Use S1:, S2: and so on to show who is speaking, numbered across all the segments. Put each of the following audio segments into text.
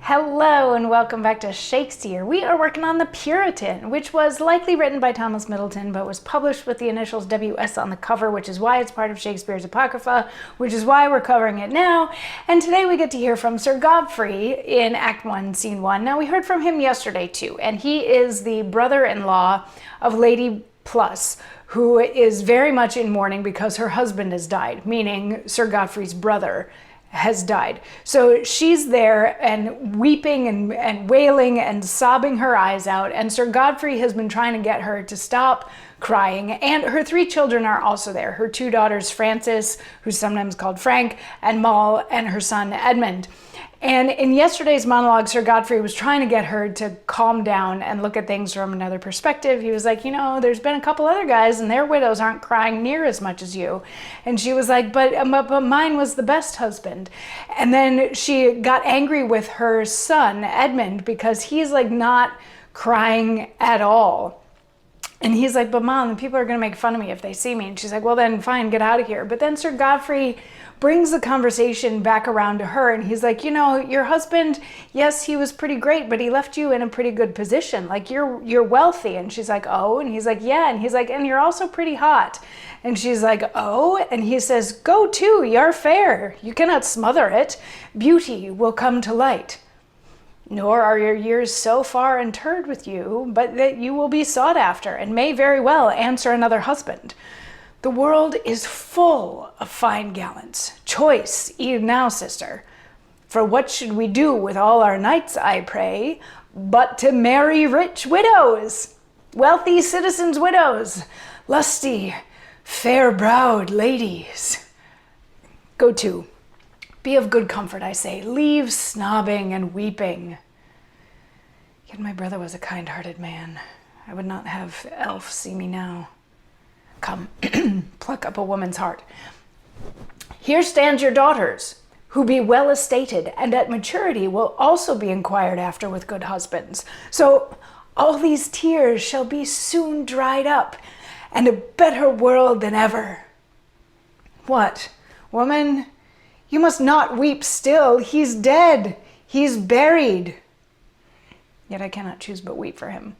S1: Hello and welcome back to Shakesyear. We are working on the Puritan, which was likely written by Thomas Middleton, but was published with the initials W.S. on the cover, which is why it's part of Shakespeare's Apocrypha, which is why we're covering it now. And today we get to hear from Sir Godfrey in Act 1, Scene 1. Now, we heard from him yesterday too, and he is the brother-in-law of Lady Plus, who is very much in mourning because her husband has died, meaning Sir Godfrey's brother has died. So she's there and weeping and wailing and sobbing her eyes out, and Sir Godfrey has been trying to get her to stop crying, and her three children are also there. Her two daughters, Frances, who's sometimes called Frank, and Moll, and her son, Edmund. And in yesterday's monologue, Sir Godfrey was trying to get her to calm down and look at things from another perspective. He was like, you know, there's been a couple other guys and their widows aren't crying near as much as you. And she was like, but mine was the best husband. And then she got angry with her son, Edmund, because he's like not crying at all. And he's like, but Mom, the people are going to make fun of me if they see me. And she's like, well, then fine, get out of here. But then Sir Godfrey brings the conversation back around to her, and he's like, you know, your husband, yes, he was pretty great, but he left you in a pretty good position. Like, you're wealthy. And she's like, oh. And he's like, yeah. And he's like, and you're also pretty hot. And she's like, oh. And he says, go to, you're fair. You cannot smother it. Beauty will come to light. Nor are your years so far interred with you, but that you will be sought after, and may very well answer another husband. The world is full of fine gallants. Choice e'en now, sister. For what should we do with all our knights, I pray, but to marry rich widows, wealthy citizens' widows, lusty, fair-browed ladies. Go to. Be of good comfort, I say. Leave snobbing and weeping. Yet my brother was a kind-hearted man. I would not have elf see me now. Come, pluck up a woman's heart. Here stand your daughters, who be well estated, and at maturity will also be inquired after with good husbands. So all these tears shall be soon dried up, and a better world than ever. What, woman? You must not weep still. He's dead. He's buried. Yet I cannot choose but weep for him.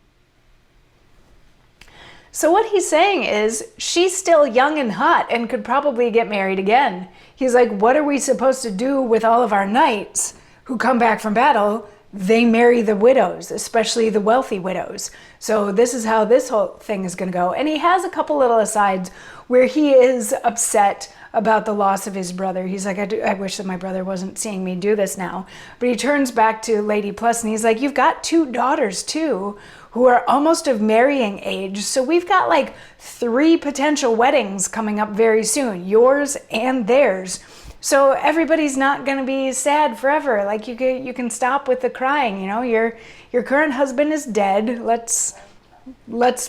S1: So what he's saying is, she's still young and hot and could probably get married again. He's like, what are we supposed to do with all of our knights who come back from battle? They marry the widows, especially the wealthy widows. So this is how this whole thing is going to go. And he has a couple little asides where he is upset about the loss of his brother. He's like, I wish that my brother wasn't seeing me do this now. But he turns back to Lady Plus and he's like, you've got two daughters too, who are almost of marrying age. So we've got like 3 potential weddings coming up very soon, yours and theirs. So everybody's not going to be sad forever. Like you can stop with the crying, you know, your current husband is dead. Let's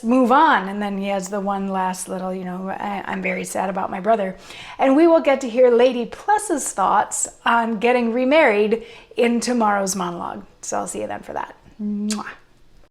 S1: move on. And then he has the one last little, you know, I'm very sad about my brother. And we will get to hear Lady Plus's thoughts on getting remarried in tomorrow's monologue. So I'll see you then for that. Mwah.